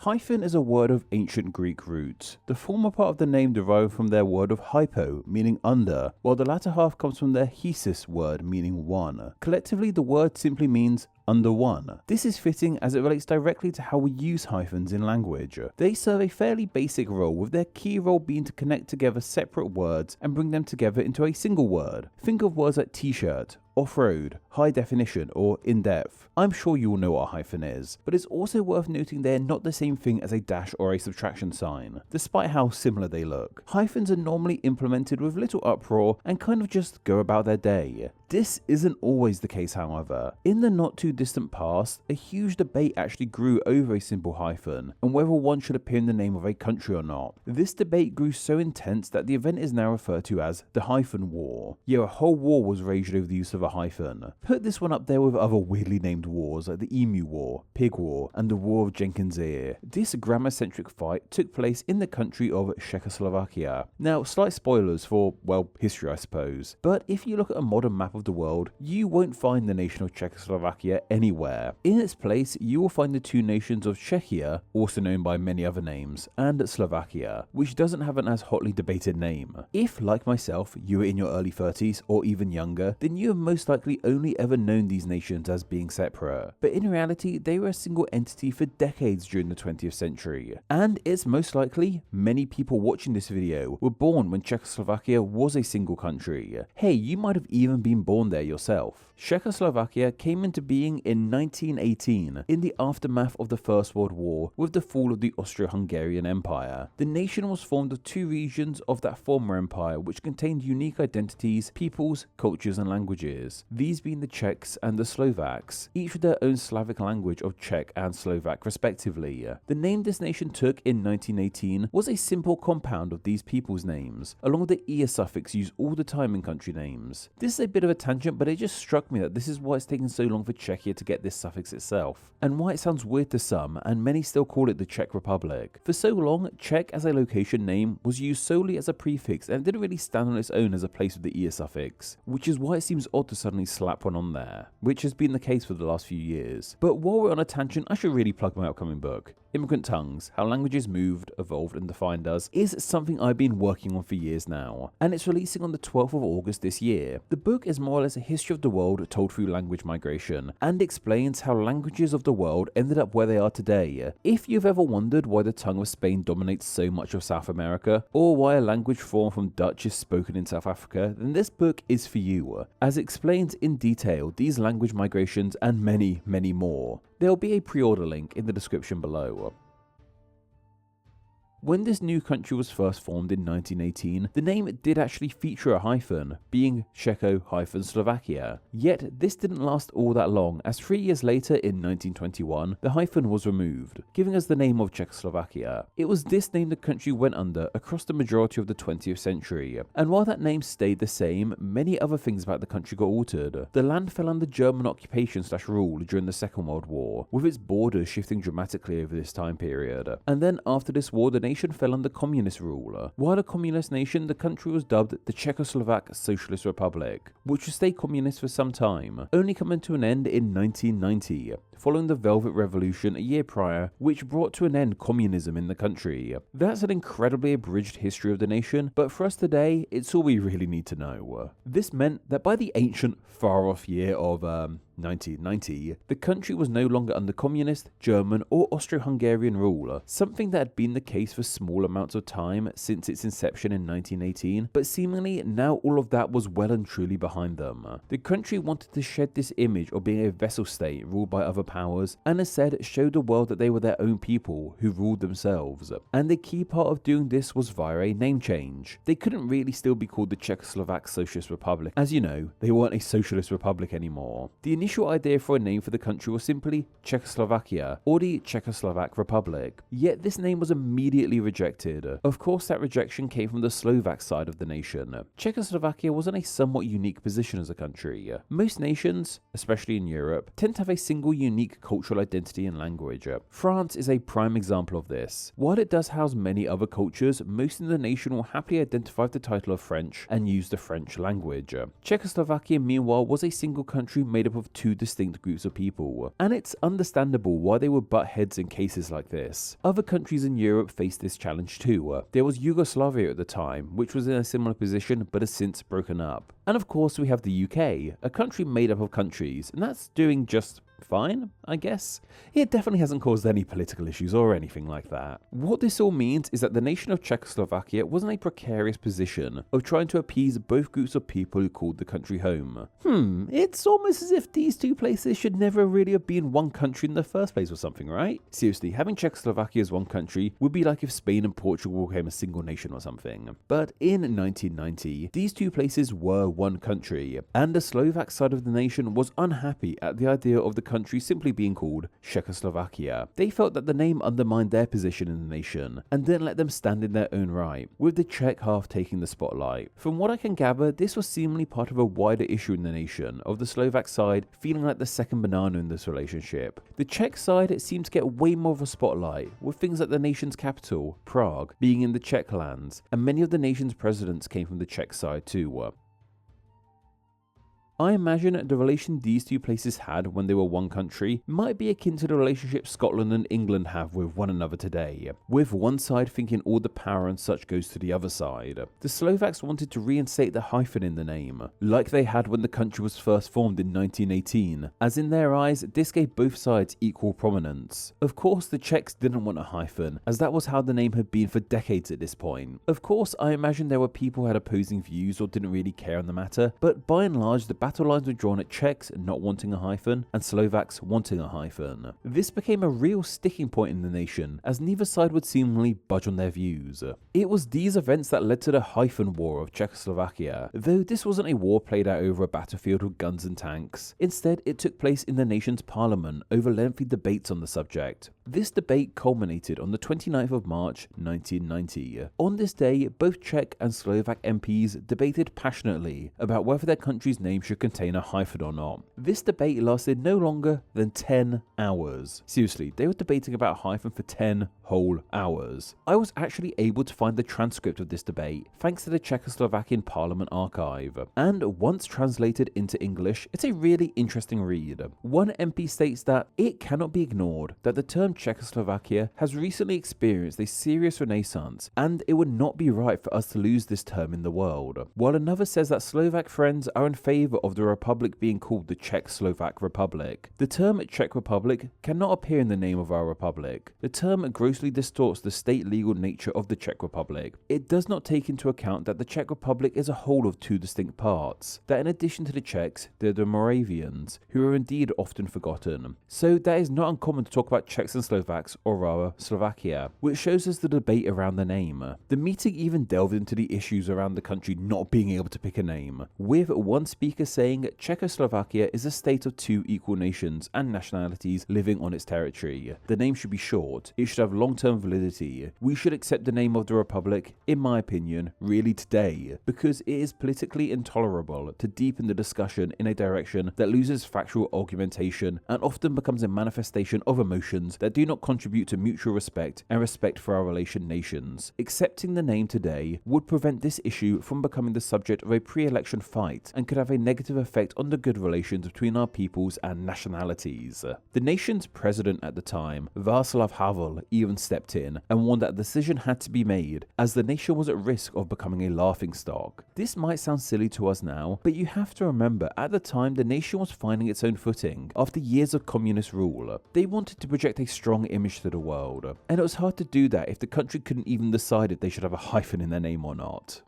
Hyphen is a word of ancient Greek roots. The former part of the name derived from their word of hypo, meaning under, while the latter half comes from their hesis word, meaning one. Collectively, the word simply means under one. This is fitting as it relates directly to how we use hyphens in language. They serve a fairly basic role, with their key role being to connect together separate words and bring them together into a single word. Think of words like t-shirt, off-road, high definition, or in-depth. I'm sure you all know what a hyphen is, but it's also worth noting they're not the same thing as a dash or a subtraction sign, despite how similar they look. Hyphens are normally implemented with little uproar and kind of just go about their day. This isn't always the case, however. In the not too distant past, a huge debate actually grew over a simple hyphen and whether one should appear in the name of a country or not. This debate grew so intense that the event is now referred to as the Hyphen War. Yeah, a whole war was waged over the use of a hyphen. Put this one up there with other weirdly named wars like the Emu War, Pig War, and the War of Jenkins' Ear. This grammar-centric fight took place in the country of Czechoslovakia. Now, slight spoilers for, well, history I suppose, but if you look at a modern map of the world, you won't find the nation of Czechoslovakia anywhere. In its place, you will find the two nations of Czechia, also known by many other names, and Slovakia, which doesn't have an as hotly debated name. If, like myself, you were in your early 30s or even younger, then you have most likely only ever known these nations as being separate. But in reality, they were a single entity for decades during the 20th century. And it's most likely many people watching this video were born when Czechoslovakia was a single country. Hey, you might have even been born there yourself. Czechoslovakia came into being in 1918 in the aftermath of the First World War with the fall of the Austro-Hungarian Empire. The nation was formed of two regions of that former empire which contained unique identities, peoples, cultures and languages, these being the Czechs and the Slovaks, each with their own Slavic language of Czech and Slovak respectively. The name this nation took in 1918 was a simple compound of these people's names, along with the ear suffix used all the time in country names. This is a bit of a tangent, but it just struck me that this is why it's taken so long for Czechia to get this suffix itself, and why it sounds weird to some, and many still call it the Czech Republic. For so long, Czech as a location name was used solely as a prefix and didn't really stand on its own as a place with the ear suffix, which is why it seems odd to suddenly slap one on there, which has been the case for the last few years. But while we're on a tangent, I should really plug my upcoming book. Immigrant Tongues, How Languages Moved, Evolved and Defined Us is something I've been working on for years now, and it's releasing on the 12th of August this year. The book is more or less a history of the world told through language migration, and explains how languages of the world ended up where they are today. If you've ever wondered why the tongue of Spain dominates so much of South America, or why a language formed from Dutch is spoken in South Africa, then this book is for you, as it explains in detail these language migrations and many, many more. There'll be a pre-order link in the description below. When this new country was first formed in 1918, the name did actually feature a hyphen, being Czechoslovakia. Yet this didn't last all that long, as 3 years later in 1921, the hyphen was removed, giving us the name of Czechoslovakia. It was this name the country went under across the majority of the 20th century, and while that name stayed the same, many other things about the country got altered. The land fell under German occupation/rule during the Second World War, with its borders shifting dramatically over this time period. And then after this war, the nation fell under communist rule. While a communist nation, the country was dubbed the Czechoslovak Socialist Republic, which would stay communist for some time, only coming to an end in 1990, following the Velvet Revolution a year prior, which brought to an end communism in the country. That's an incredibly abridged history of the nation, but for us today, it's all we really need to know. This meant that by the ancient, far-off year of 1990, the country was no longer under communist, German or Austro-Hungarian rule, something that had been the case for small amounts of time since its inception in 1918, but seemingly now all of that was well and truly behind them. The country wanted to shed this image of being a vassal state ruled by other powers, and instead showed the world that they were their own people who ruled themselves. And the key part of doing this was via a name change. They couldn't really still be called the Czechoslovak Socialist Republic, as you know, they weren't a socialist republic anymore. The initial idea for a name for the country was simply Czechoslovakia, or the Czechoslovak Republic, yet this name was immediately rejected. Of course, that rejection came from the Slovak side of the nation. Czechoslovakia was in a somewhat unique position as a country. Most nations, especially in Europe, tend to have a single unique cultural identity and language. France is a prime example of this. While it does house many other cultures, most in the nation will happily identify with the title of French and use the French language. Czechoslovakia, meanwhile, was a single country made up of two distinct groups of people, and it's understandable why they would butt heads in cases like this. Other countries in Europe faced this challenge too. There was Yugoslavia at the time, which was in a similar position but has since broken up. And of course we have the UK, a country made up of countries, and that's doing just fine, I guess. It definitely hasn't caused any political issues or anything like that. What this all means is that the nation of Czechoslovakia was in a precarious position of trying to appease both groups of people who called the country home. It's almost as if these two places should never really have been one country in the first place or something, right? Seriously, having Czechoslovakia as one country would be like if Spain and Portugal became a single nation or something. But in 1990, these two places were one country, and the Slovak side of the nation was unhappy at the idea of the country simply being called Czechoslovakia. They felt that the name undermined their position in the nation and didn't let them stand in their own right, with the Czech half taking the spotlight. From what I can gather, this was seemingly part of a wider issue in the nation, of the Slovak side feeling like the second banana in this relationship. The Czech side seemed to get way more of a spotlight, with things like the nation's capital, Prague, being in the Czech lands, and many of the nation's presidents came from the Czech side too. I imagine the relation these two places had when they were one country might be akin to the relationship Scotland and England have with one another today, with one side thinking all the power and such goes to the other side. The Slovaks wanted to reinstate the hyphen in the name, like they had when the country was first formed in 1918, as in their eyes this gave both sides equal prominence. Of course the Czechs didn't want a hyphen, as that was how the name had been for decades at this point. Of course I imagine there were people who had opposing views or didn't really care on the matter, but by and large the battle lines were drawn at Czechs not wanting a hyphen and Slovaks wanting a hyphen. This became a real sticking point in the nation, as neither side would seemingly budge on their views. It was these events that led to the hyphen war of Czechoslovakia, though this wasn't a war played out over a battlefield with guns and tanks. Instead, it took place in the nation's parliament over lengthy debates on the subject. This debate culminated on the 29th of March 1990. On this day, both Czech and Slovak MPs debated passionately about whether their country's name should contain a hyphen or not. This debate lasted no longer than 10 hours. Seriously, they were debating about a hyphen for 10 whole hours. I was actually able to find the transcript of this debate thanks to the Czechoslovakian Parliament archive, and once translated into English, it's a really interesting read. One MP states that it cannot be ignored that the term Czechoslovakia has recently experienced a serious renaissance, and it would not be right for us to lose this term in the world, while another says that Slovak friends are in favour of the republic being called the Czech-Slovak Republic. The term Czech Republic cannot appear in the name of our republic. The term grossly distorts the state legal nature of the Czech Republic. It does not take into account that the Czech Republic is a whole of two distinct parts, that in addition to the Czechs, there are the Moravians, who are indeed often forgotten. So that is not uncommon to talk about Czechs and Slovaks, or rather Slovakia, which shows us the debate around the name. The meeting even delved into the issues around the country not being able to pick a name, with one speaker saying Czechoslovakia is a state of two equal nations and nationalities living on its territory. The name should be short, it should have long-term validity. We should accept the name of the republic, in my opinion, really today, because it is politically intolerable to deepen the discussion in a direction that loses factual argumentation and often becomes a manifestation of emotions that do not contribute to mutual respect and respect for our relation nations. Accepting the name today would prevent this issue from becoming the subject of a pre-election fight and could have a negative effect on the good relations between our peoples and nationalities. The nation's president at the time, Václav Havel, even stepped in and warned that a decision had to be made, as the nation was at risk of becoming a laughingstock. This might sound silly to us now, but you have to remember at the time the nation was finding its own footing after years of communist rule. They wanted to project a strong image to the world, and it was hard to do that if the country couldn't even decide if they should have a hyphen in their name or not.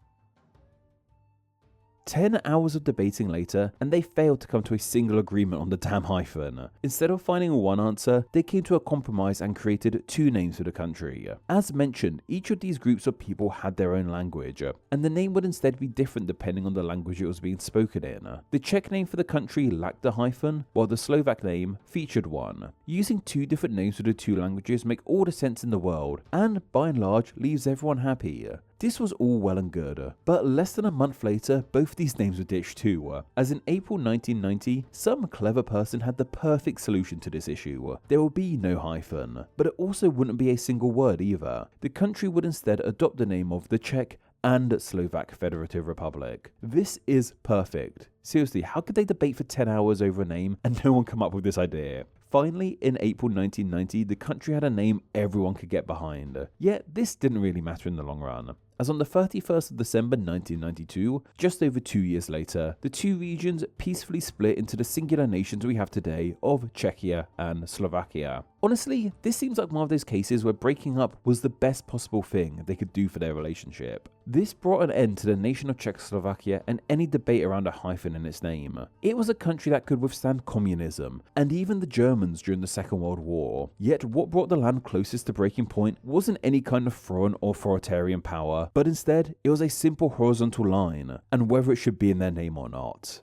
10 hours of debating later, and they failed to come to a single agreement on the damn hyphen. Instead of finding one answer, they came to a compromise and created two names for the country. As mentioned, each of these groups of people had their own language, and the name would instead be different depending on the language it was being spoken in. The Czech name for the country lacked a hyphen, while the Slovak name featured one. Using two different names for the two languages make all the sense in the world, and by and large leaves everyone happy. This was all well and good, but less than a month later, both these names were ditched too, as in April 1990, some clever person had the perfect solution to this issue. There will be no hyphen, but it also wouldn't be a single word either. The country would instead adopt the name of the Czech and Slovak Federative Republic. This is perfect. Seriously, how could they debate for 10 hours over a name and no one come up with this idea? Finally, in April 1990, the country had a name everyone could get behind. Yet, this didn't really matter in the long run, as on the 31st of December 1992, just over 2 years later, the two regions peacefully split into the singular nations we have today of Czechia and Slovakia. Honestly, this seems like one of those cases where breaking up was the best possible thing they could do for their relationship. This brought an end to the nation of Czechoslovakia and any debate around a hyphen in its name. It was a country that could withstand communism, and even the Germans during the Second World War. Yet what brought the land closest to breaking point wasn't any kind of foreign or authoritarian power, but instead it was a simple horizontal line, and whether it should be in their name or not.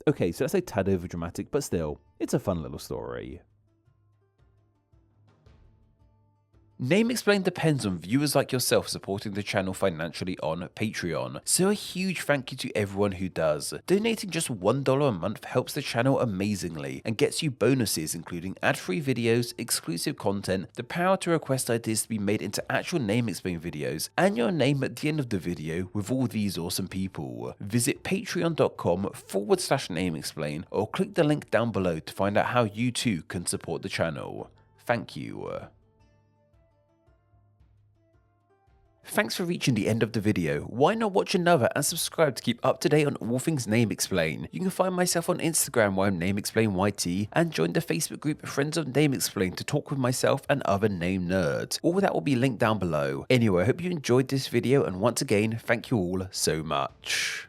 Okay, so that's a tad over dramatic, but still, it's a fun little story. Name Explain depends on viewers like yourself supporting the channel financially on Patreon, so a huge thank you to everyone who does. Donating just $1 a month helps the channel amazingly and gets you bonuses including ad-free videos, exclusive content, the power to request ideas to be made into actual Name Explain videos, and your name at the end of the video with all these awesome people. Visit patreon.com/Name Explain or click the link down below to find out how you too can support the channel. Thank you. Thanks for reaching the end of the video. Why not watch another and subscribe to keep up to date on all things Name Explain. You can find myself on Instagram where I'm Name Explain YT, and join the Facebook group Friends of Name Explain to talk with myself and other name nerds. All that will be linked down below. Anyway, I hope you enjoyed this video, and once again, thank you all so much.